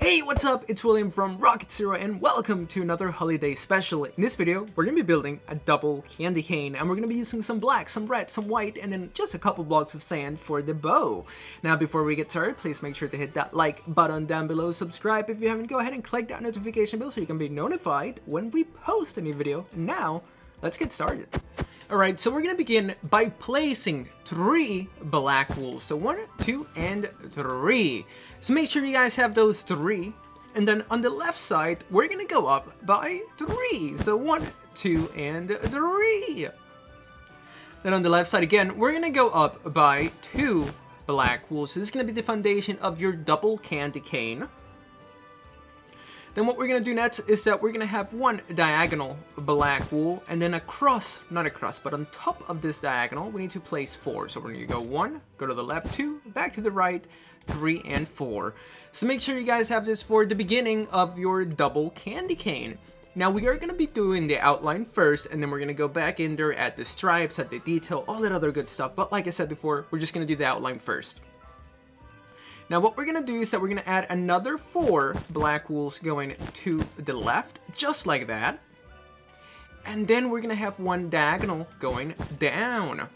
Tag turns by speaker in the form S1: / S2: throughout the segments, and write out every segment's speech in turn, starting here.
S1: Hey, what's up? It's William from Rocket Zero and welcome to another holiday special. In this video, we're going to be building a double candy cane and we're going to be using some black, some red, some white, and then just a couple blocks of sand for the bow. Now, before we get started, please make sure to hit that like button down below, subscribe if you haven't, go ahead and click that notification bell so you can be notified when we post a new video. Now, let's get started. Alright, so we're going to begin by placing 3 black wools. So 1, 2, and 3. So make sure you guys have those 3. And then on the left side, we're going to go up by 3. So 1, 2, and 3. Then on the left side again, we're going to go up by 2 black wools. So this is going to be the foundation of your double candy cane. Then what we're going to do next is that we're going to have 1 diagonal black wool, and then across, not across, but on top of this diagonal, we need to place 4. So we're going to go 1, go to the left, 2, back to the right, 3, and 4. So make sure you guys have this for the beginning of your double candy cane. Now we are going to be doing the outline first, and then we're going to go back in there at the stripes, at the detail, all that other good stuff. But like I said before, we're just going to do the outline first. Now what we're going to do is that we're going to add another 4 black wools going to the left, just like that. And then we're going to have 1 diagonal going down.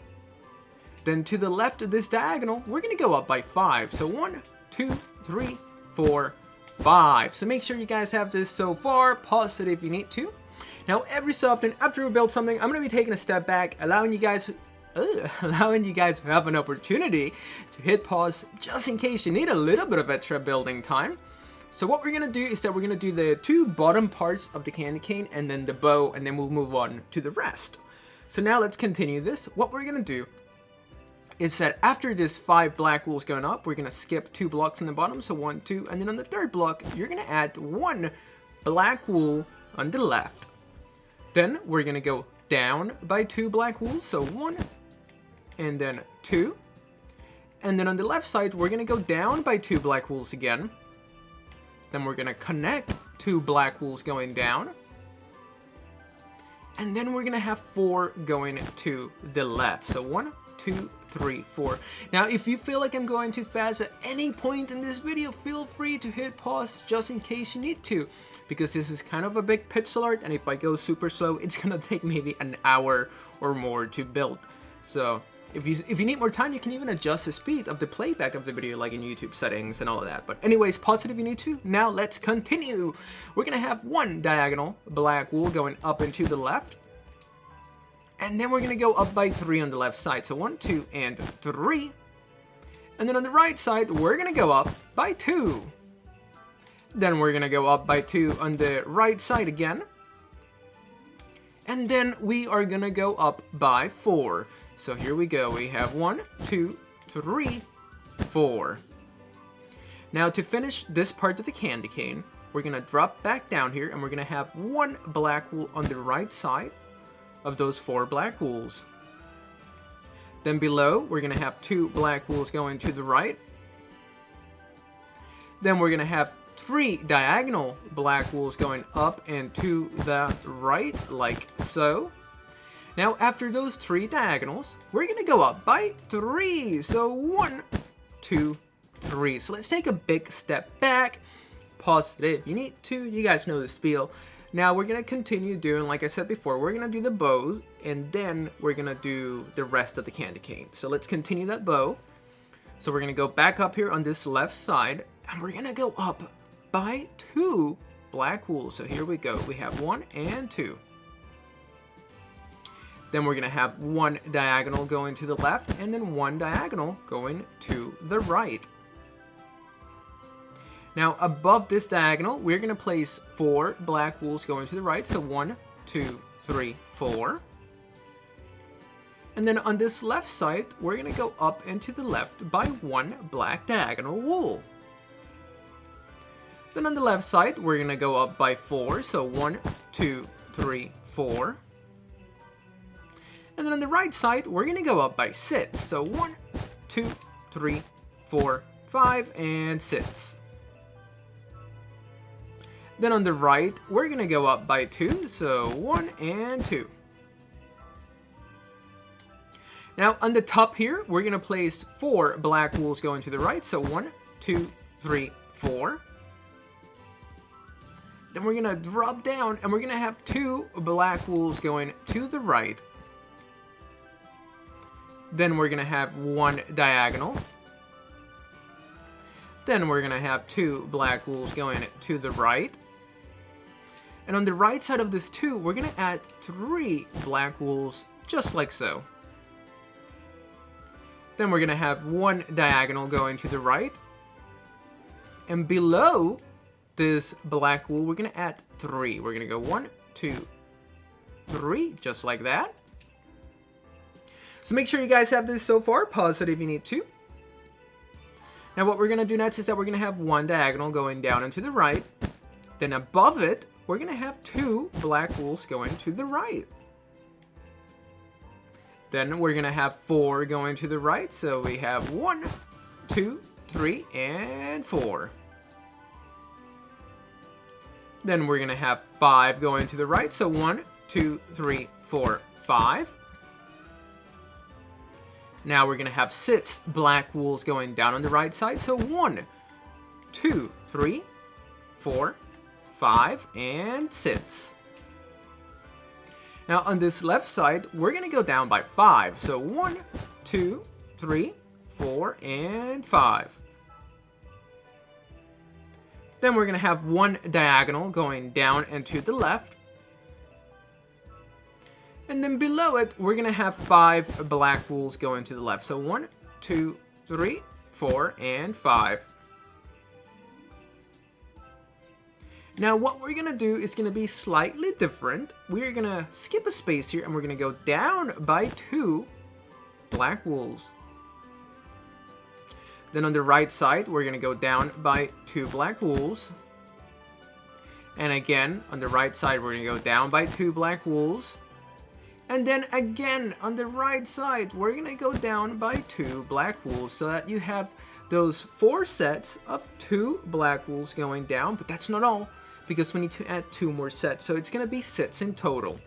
S1: Then to the left of this diagonal, we're going to go up by 5. So 1, 2, 3, 4, 5. So make sure you guys have this so far. Pause it if you need to. Now every so often, after we build something, I'm going to be taking a step back, allowing you guys to have an opportunity to hit pause just in case you need a little bit of extra building time. So what we're going to do is that we're going to do the 2 bottom parts of the candy cane and then the bow, and then we'll move on to the rest. So now let's continue this. What we're going to do is that after this 5 black wools going up, we're going to skip 2 blocks on the bottom, so 1, 2, and then on the 3rd block, you're going to add 1 black wool on the left. Then we're going to go down by 2 black wools, so 1, and then 2. And then on the left side, we're going to go down by 2 black wools again. Then we're going to connect 2 black wools going down. And then we're going to have 4 going to the left. So 1, 2, 3, 4. Now, if you feel like I'm going too fast at any point in this video, feel free to hit pause just in case you need to. Because this is kind of a big pixel art, and if I go super slow, it's going to take maybe an hour or more to build. So if you need more time, you can even adjust the speed of the playback of the video, like in YouTube settings and all of that. But anyways, pause it if you need to. Now let's continue. We're going to have 1 diagonal black wool going up and to the left. And then we're going to go up by 3 on the left side. So 1, 2, and 3. And then on the right side, we're going to go up by 2. Then we're going to go up by 2 on the right side again. And then we are going to go up by 4. So here we go. We have 1, 2, 3, 4. Now to finish this part of the candy cane, we're going to drop back down here and we're going to have 1 black wool on the right side of those 4 black wools. Then below, we're going to have 2 black wools going to the right. Then we're going to have 3 diagonal black wools going up and to the right, like so. Now, after those 3 diagonals, we're going to go up by 3. So 1, 2, 3. So let's take a big step back. Pause it if you need to. You guys know the spiel. Now we're going to continue doing, like I said before, we're going to do the bows, and then we're going to do the rest of the candy cane. So let's continue that bow. So we're going to go back up here on this left side, and we're going to go up by 2 black wools. So here we go. We have 1 and 2. Then we're going to have 1 diagonal going to the left, and then 1 diagonal going to the right. Now, above this diagonal, we're going to place 4 black wools going to the right. So 1, 2, 3, 4. And then on this left side, we're going to go up and to the left by 1 black diagonal wool. Then on the left side, we're going to go up by 4. So 1, 2, 3, 4. And then on the right side, we're going to go up by 6. So 1, 2, 3, 4, 5, and 6. Then on the right, we're going to go up by 2, so 1 and 2. Now on the top here, we're gonna place 4 black wools going to the right. So 1, 2, 3, 4. Then we're gonna drop down and we're gonna have 2 black wools going to the right. Then we're gonna have 1 diagonal. Then we're gonna have 2 black wools going to the right. And on the right side of this 2, we're gonna add 3 black wools, just like so. Then we're gonna have 1 diagonal going to the right. And below this black wool, we're gonna add 3. We're gonna go 1, 2, 3, just like that. So make sure you guys have this so far. Pause it if you need to. Now what we're gonna do next is that we're gonna have 1 diagonal going down and to the right. Then above it, we're gonna have 2 black wools going to the right. Then we're gonna have 4 going to the right. So we have 1, 2, 3, and 4. Then we're gonna have 5 going to the right. So 1, 2, 3, 4, 5. Now we're gonna have 6 black wools going down on the right side. So 1, 2, 3, 4, 5, and 6. Now on this left side, we're gonna go down by 5. So 1, 2, 3, 4, and 5. Then we're gonna have 1 diagonal going down and to the left. And then below it, we're gonna have 5 black wools going to the left. So 1, 2, 3, 4, and 5. Now what we're gonna do is gonna be slightly different. We're gonna skip a space here and we're gonna go down by 2 black wools. Then on the right side, we're gonna go down by 2 black wools. And again, on the right side, we're gonna go down by 2 black wools. And then again, on the right side, we're gonna go down by 2 black wools so that you have those 4 sets of 2 black wools going down. But that's not all, because we need to add 2 more sets. So it's gonna be 6 in total.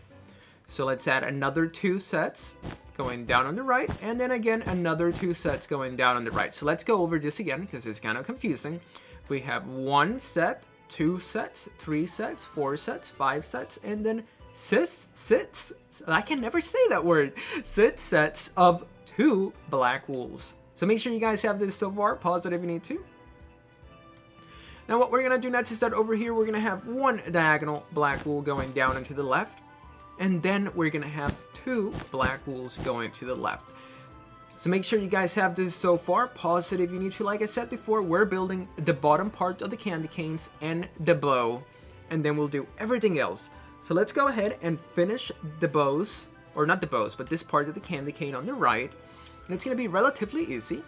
S1: So let's add another 2 sets going down on the right, and then again another 2 sets going down on the right. So let's go over this again because it's kind of confusing. We have 1 set, 2 sets, 3 sets, 4 sets, 5 sets, and then 6, I can never say that word, 6 sets of 2 black wools. So make sure you guys have this so far. Pause it if you need to. Now what we're gonna do next is that over here we're gonna have 1 diagonal black wool going down and to the left. And then we're gonna have 2 black wools going to the left. So make sure you guys have this so far. Pause it if you need to. Like I said before, we're building the bottom part of the candy canes and the bow. And then we'll do everything else. So let's go ahead and finish the bows. Or not the bows, but this part of the candy cane on the right. And it's gonna be relatively easy.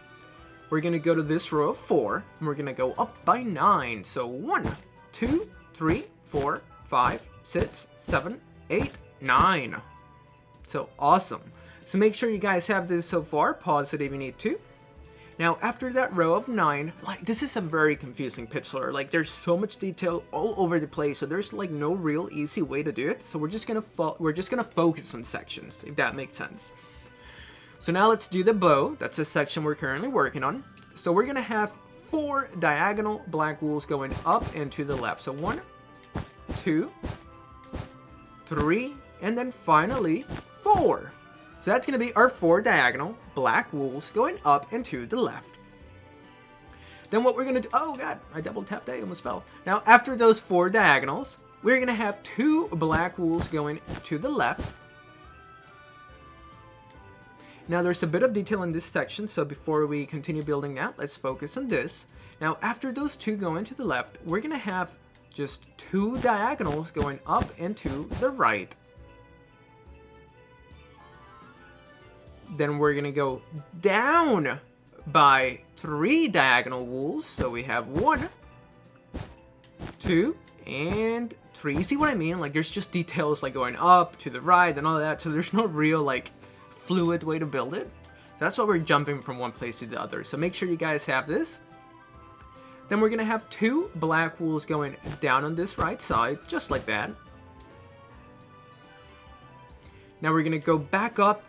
S1: We're gonna go to this row of 4. And we're gonna go up by 9. So 1, 2, 3, 4, 5, 6, 7, 8, 9. So awesome. So make sure you guys have this so far. Pause it if you need to. Now after that row of 9, like this is a very confusing pixel. Like there's so much detail all over the place, so there's like no real easy way to do it. So we're just gonna focus on sections, if that makes sense. So now let's do the bow. That's the section we're currently working on. So we're gonna have 4 diagonal black wools going up and to the left. So 1, 2, 3, and then finally 4. So that's going to be our 4 diagonal black wools going up and to the left. Then what we're going to do, oh god, I double tapped, I almost fell. Now after those 4 diagonals, we're going to have 2 black wools going to the left. Now there's a bit of detail in this section, so before we continue building that, let's focus on this. Now after those 2 go into the left, we're going to have just 2 diagonals going up and to the right. Then we're gonna go down by 3 diagonal wools. So we have 1, 2, and 3. You see what I mean? Like there's just details like going up to the right and all that. So there's no real like fluid way to build it. That's why we're jumping from one place to the other. So make sure you guys have this. Then we're gonna have 2 black wools going down on this right side, just like that. Now we're gonna go back up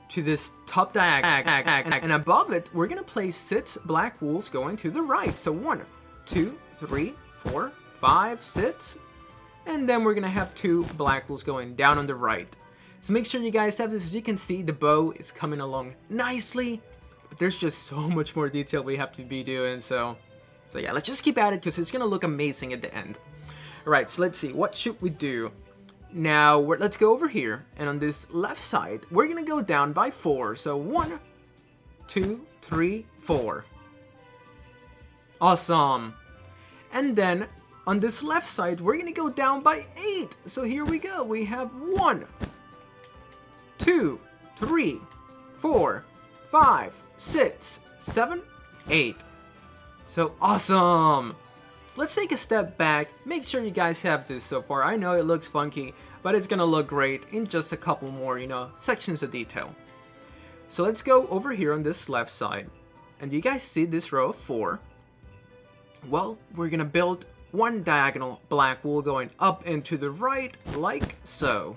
S1: to this top diagonal, and above it, we're gonna place 6 black wools going to the right. So 1, 2, 3, 4, 5, 6, and then we're gonna have 2 black wools going down on the right. So make sure you guys have this. As you can see, the bow is coming along nicely, but there's just so much more detail we have to be doing. So yeah, let's just keep at it because it's gonna look amazing at the end. All right, so let's see, what should we do? Now, let's go over here, and on this left side, we're gonna go down by 4. So 1, 2, 3, 4. Awesome. And then on this left side, we're gonna go down by 8. So here we go. We have 1, 2, 3, 4, 5, 6, 7, 8. So awesome. Let's take a step back. Make sure you guys have this so far. I know it looks funky, but it's gonna look great in just a couple more, sections of detail. So let's go over here on this left side. And you guys see this row of 4? Well, we're gonna build 1 diagonal black wool going up and to the right, like so.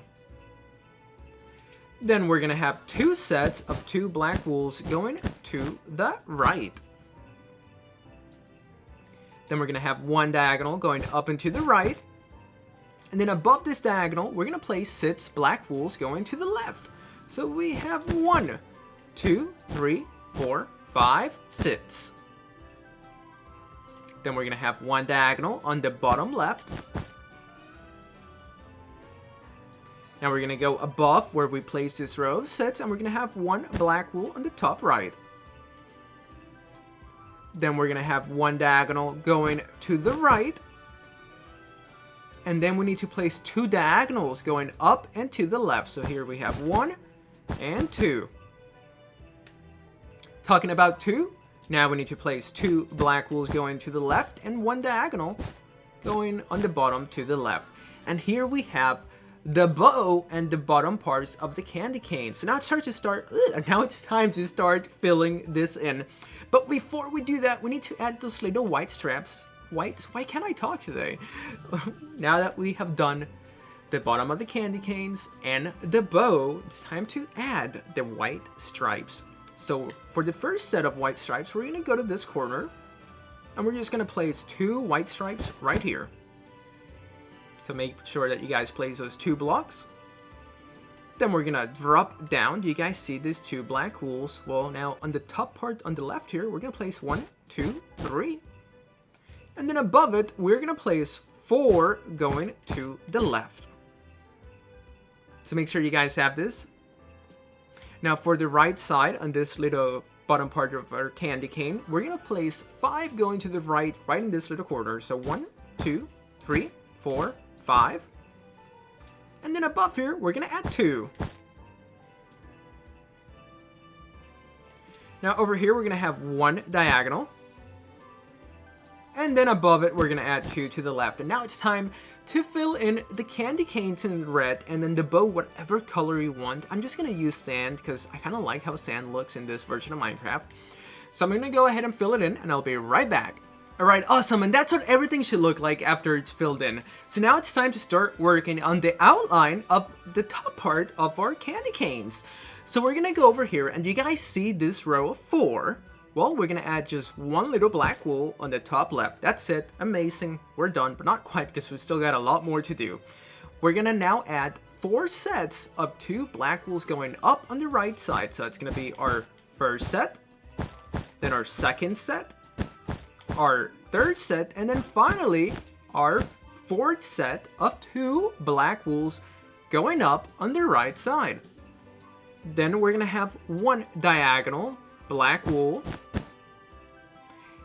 S1: Then we're gonna have 2 sets of 2 black wools going to the right. Then we're going to have 1 diagonal going up and to the right. And then above this diagonal, we're going to place 6 black wools going to the left. So we have 1, 2, 3, 4, 5, 6. Then we're going to have 1 diagonal on the bottom left. Now we're going to go above where we place this row of 6, and we're going to have 1 black wool on the top right. Then we're going to have 1 diagonal going to the right. And then we need to place 2 diagonals going up and to the left. So here we have 1 and 2. Talking about 2, now we need to place 2 black wools going to the left and 1 diagonal going on the bottom to the left. And here we have the bow and the bottom parts of the candy cane. So now it's time to start filling this in. But before we do that, we need to add those little white straps. Why can't I talk today? Now that we have done the bottom of the candy canes and the bow, it's time to add the white stripes. So for the first set of white stripes, we're gonna go to this corner, and we're just gonna place 2 white stripes right here. So make sure that you guys place those 2 blocks. Then we're gonna drop down. Do you guys see these 2 black wools? Well, now on the top part on the left here, we're gonna place 1, 2, 3. And then above it, we're gonna place 4 going to the left. So make sure you guys have this. Now for the right side, on this little bottom part of our candy cane, we're gonna place 5 going to the right in this little corner. So 1, 2, 3, 4, 5. And then above here, we're gonna add 2. Now over here, we're gonna have 1 diagonal. And then above it, we're gonna add 2 to the left. And now it's time to fill in the candy canes in red, and then the bow whatever color you want. I'm just gonna use sand because I kind of like how sand looks in this version of Minecraft. So I'm gonna go ahead and fill it in, and I'll be right back. Alright, awesome, and that's what everything should look like after it's filled in. So now it's time to start working on the outline of the top part of our candy canes. So we're gonna go over here, and you guys see this row of 4. Well, we're gonna add just 1 little black wool on the top left. That's it, amazing, we're done, but not quite because we've still got a lot more to do. We're gonna now add 4 sets of 2 black wools going up on the right side. So it's gonna be our first set, then our second set, our third set, and then finally our 4th set of 2 black wools going up on the right side. Then we're gonna have 1 diagonal black wool,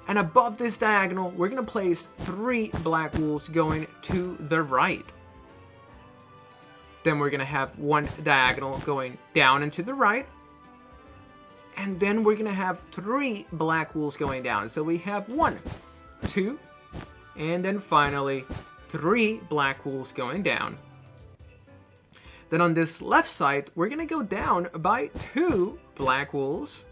S1: and above this diagonal we're gonna place 3 black wools going to the right. Then we're gonna have 1 diagonal going down and to the right, and then we're gonna have 3 black wools going down. So we have 1, 2, and then finally 3 black wools going down. Then on this left side, we're gonna go down by 2 black wools.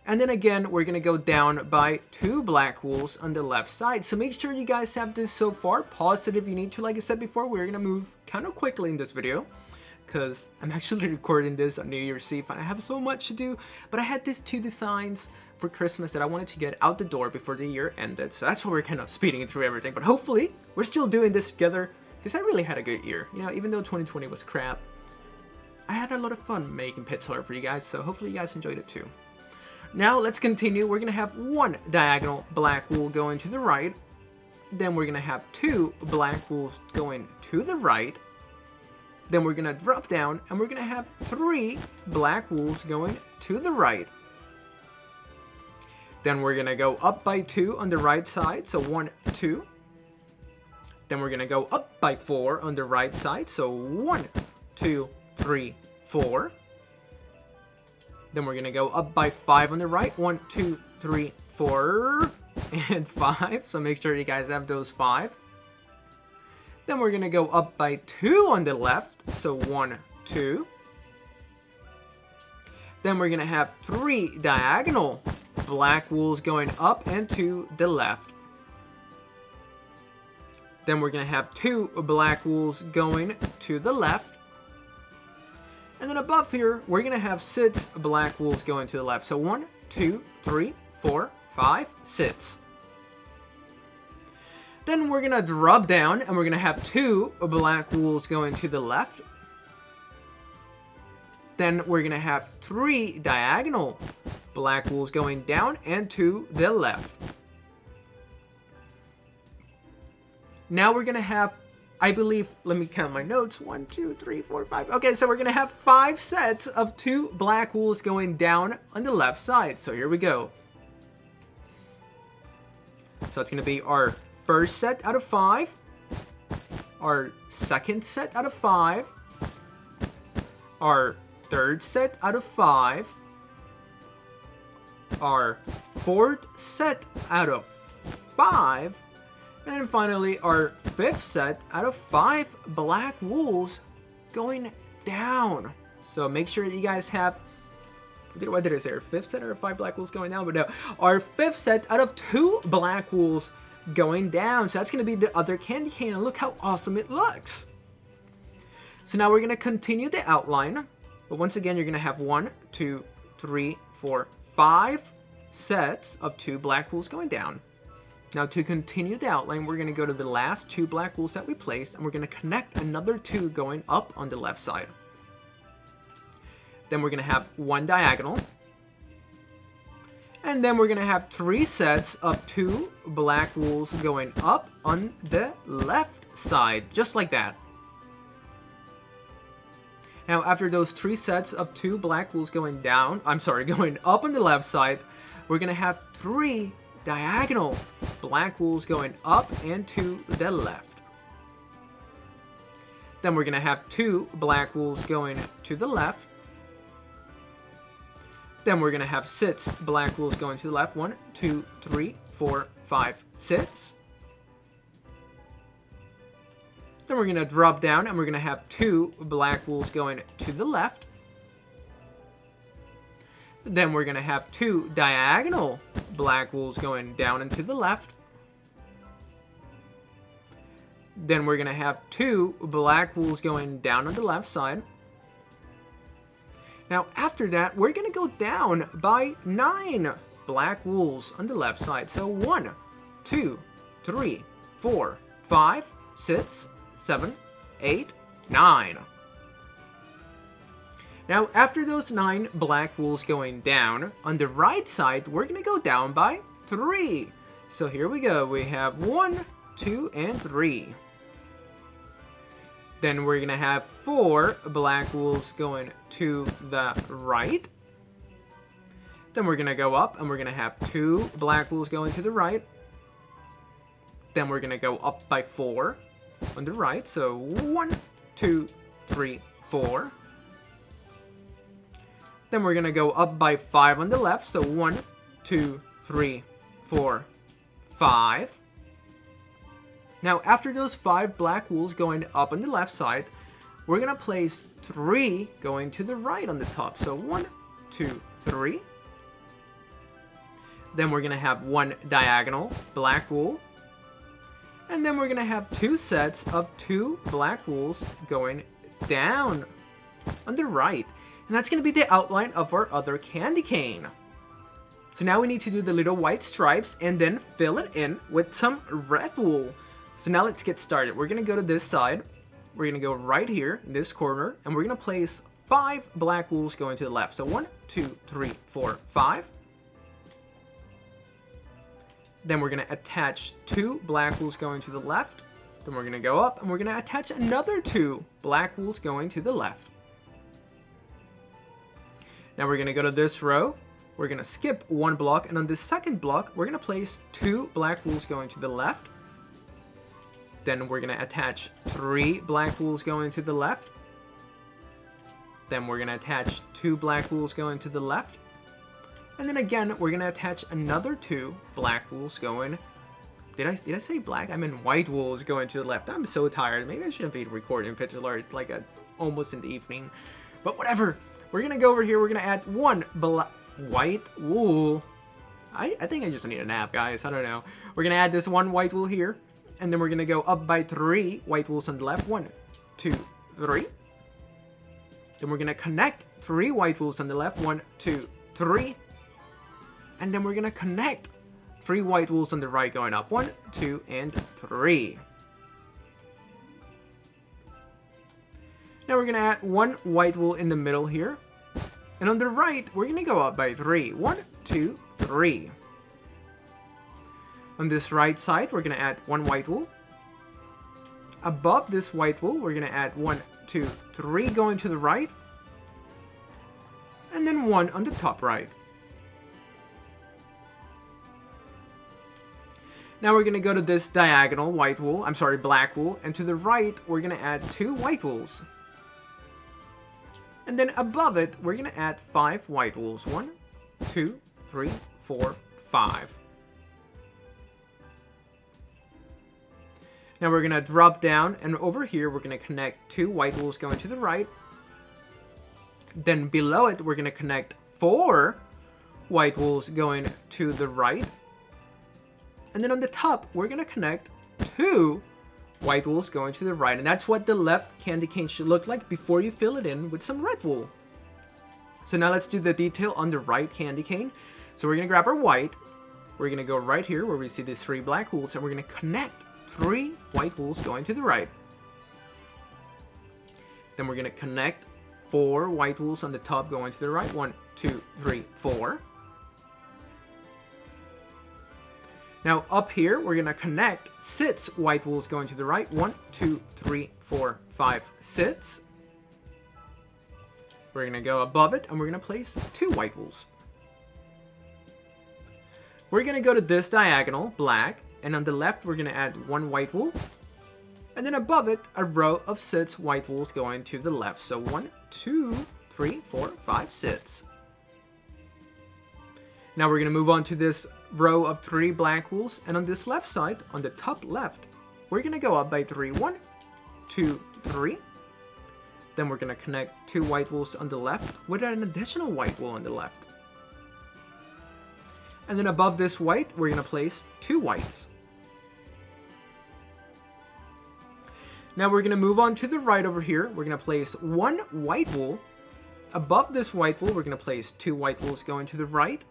S1: And then again, we're gonna go down by 2 black wools on the left side. So make sure you guys have this so far. Pause it if you need to. Like I said before, we're gonna move kind of quickly in this video. because I'm actually recording this on New Year's Eve and I have so much to do. But I had these 2 designs for Christmas that I wanted to get out the door before the year ended. So that's why we're kind of speeding through everything. But hopefully we're still doing this together, because I really had a good year. You know, even though 2020 was crap, I had a lot of fun making Pets Art for you guys. So hopefully you guys enjoyed it too. Now let's continue. We're going to have 1 diagonal black wool going to the right. Then we're going to have 2 black wools going to the right. Then we're going to drop down and we're going to have 3 black wools going to the right. Then we're going to go up by 2 on the right side, so 1, 2. Then we're going to go up by 4 on the right side, so 1, 2, 3, 4. Then we're going to go up by 5 on the right, 1, 2, 3, 4, and 5. So make sure you guys have those 5. Then we're going to go up by 2 on the left, so 1, 2. Then we're going to have 3 diagonal black wools going up and to the left. Then we're going to have 2 black wools going to the left. And then above here, we're going to have 6 black wools going to the left. So 1, 2, 3, 4, 5, 6. Then we're going to drop down and we're going to have 2 black wools going to the left. Then we're going to have 3 diagonal black wools going down and to the left. Now we're going to have, I believe, let me count my notes. 1, 2, 3, 4, 5. Okay, so we're going to have 5 sets of 2 black wools going down on the left side. So here we go. So it's going to be our first set out of 5. Our second set out of 5. Our third set out of 5. Our fourth set out of 5. And then finally, our 5th set out of 5 black wools going down. So make sure you guys have, what did I say? Our 5th set out of 5 black wools going down? But no, our 5th set out of 2 black wools going down. So that's going to be the other candy cane. And look how awesome it looks. So now we're going to continue the outline. But once again, you're going to have 1, 2, 3, 4, 5 sets of 2 black wools going down. Now to continue the outline, we're going to go to the last 2 black wools that we placed, and we're going to connect another 2 going up on the left side. Then we're going to have 1 diagonal. And then we're going to have 3 sets of 2 black wools going up on the left side, just like that. Now after those 3 sets of 2 black wools going up on the left side, we're going to have 3 diagonal black wools going up and to the left. Then we're going to have 2 black wools going to the left. Then we're going to have 6 black wools going to the left. 1, 2, 3, 4, 5, 6. Then we're going to drop down and we're going to have 2 black wools going to the left. Then we're going to have 2 diagonal black wools going down and to the left. Then we're going to have 2 black wools going down on the left side. Now after that, we're going to go down by 9 black wools on the left side. So 1, 2, 3, 4, 5, 6, 7, 8, 9. Now, after those 9 black wools going down, on the right side, we're going to go down by 3. So here we go. We have 1, 2, and 3. Then we're going to have 4 black wools going to the right. Then we're going to go up and we're going to have 2 black wools going to the right. Then we're going to go up by 4 on the right. So 1, 2, 3, 4. Then we're going to go up by 5 on the left. So 1, 2, 3, 4, 5. Now, after those 5 black wools going up on the left side, we're going to place 3 going to the right on the top. So 1, 2, 3. Then we're going to have 1 diagonal black wool. And then we're going to have 2 sets of 2 black wools going down on the right. And that's going to be the outline of our other candy cane. So now we need to do the little white stripes and then fill it in with some red wool. So now let's get started. We're going to go to this side. We're going to go right here in this corner, and we're going to place 5 black wools going to the left. So 1, 2, 3, 4, 5. Then we're going to attach 2 black wools going to the left. Then we're going to go up and we're going to attach another 2 black wools going to the left. Now we're going to go to this row. We're going to skip 1 block, and on this second block, we're going to place 2 black wools going to the left. Then we're going to attach 3 black wools going to the left. Then we're going to attach 2 black wools going to the left. And then again, we're going to attach another 2 black wools going... Did I say black? I meant white wools going to the left. I'm so tired. Maybe I shouldn't be recording Pitch Alert like almost in the evening. But whatever. We're going to go over here. We're going to add 1 white wool. I think I just need a nap, guys. I don't know. We're going to add this 1 white wool here. And then we're going to go up by 3 white wools on the left. 1, 2, 3. Then we're going to connect 3 white wools on the left. 1, 2, 3. And then we're going to connect 3 white wools on the right going up. 1, 2, and 3. Now we're going to add 1 white wool in the middle here. And on the right, we're going to go up by 3. 1, 2, 3. On this right side, we're going to add 1 white wool. Above this white wool, we're going to add 1, 2, 3 going to the right. And then 1 on the top right. Now we're going to go to this diagonal black wool. And to the right, we're going to add 2 white wools. And then above it, we're going to add 5 white wools. 1, 2, 3, 4, 5. Now we're going to drop down, and over here we're going to connect 2 white wools going to the right. Then below it, we're going to connect 4 white wools going to the right. And then on the top, we're going to connect 2 white wools going to the right. And that's what the left candy cane should look like before you fill it in with some red wool. So now let's do the detail on the right candy cane. So we're going to grab our white. We're going to go right here where we see these 3 black wools, and we're going to connect 3 white wools going to the right. Then we're going to connect 4 white wools on the top going to the right. 1, 2, 3, 4. Now up here, we're going to connect 6 white wools going to the right. 1, 2, 3, 4, 5, 6. We're going to go above it, and we're going to place 2 white wools. We're going to go to this diagonal, black. And on the left, we're going to add 1 white wool. And then above it, a row of 6 white wools going to the left. So 1, 2, 3, 4, 5, 6. Now we're going to move on to this row of 3 black wools. And on this left side, on the top left, we're going to go up by 3. 1, 2, 3. Then we're going to connect 2 white wools on the left with an additional white wool on the left. And then above this white, we're going to place 2 whites. Now we're going to move on to the right over here. We're going to place 1 white wool. Above this white wool, we're going to place 2 white wools going to the right.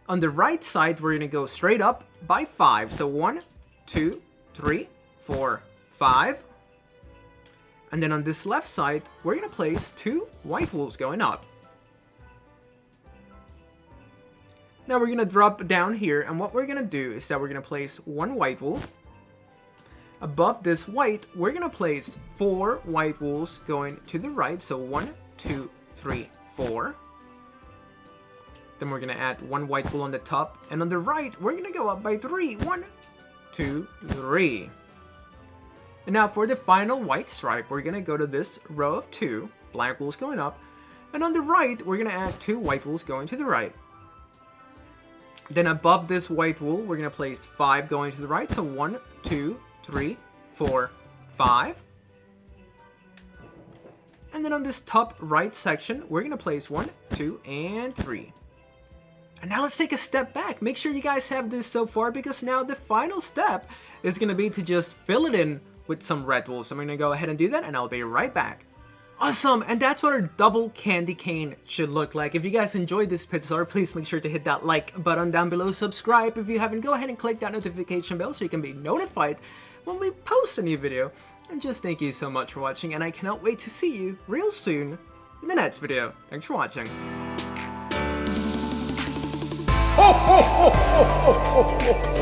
S1: On the right side, we're going to go straight up by 5. So 1, 2, 3, 4, 5. And then on this left side, we're going to place 2 white wools going up. Now we're going to drop down here, and what we're going to do is that we're going to place 1 white wool. Above this white, we're going to place 4 white wools going to the right. So 1, 2, 3, 4. Then we're going to add 1 white wool on the top. And on the right, we're going to go up by 3. 1, 2, 3. And now for the final white stripe, we're going to go to this row of 2 black wools going up. And on the right, we're going to add 2 white wools going to the right. Then above this white wool, we're going to place 5 going to the right. So 1, 2, 3, 4, 5. And then on this top right section, we're going to place 1, 2, and 3. And now let's take a step back. Make sure you guys have this so far, because now the final step is going to be to just fill it in with some red wool. So I'm going to go ahead and do that, and I'll be right back. Awesome, and that's what our double candy cane should look like. If you guys enjoyed this Pixar, please make sure to hit that like button down below, subscribe if you haven't, go ahead and click that notification bell so you can be notified when we post a new video. And just thank you so much for watching, and I cannot wait to see you real soon in the next video. Thanks for watching.
S2: Ho, ho, ho, ho, ho, ho, ho.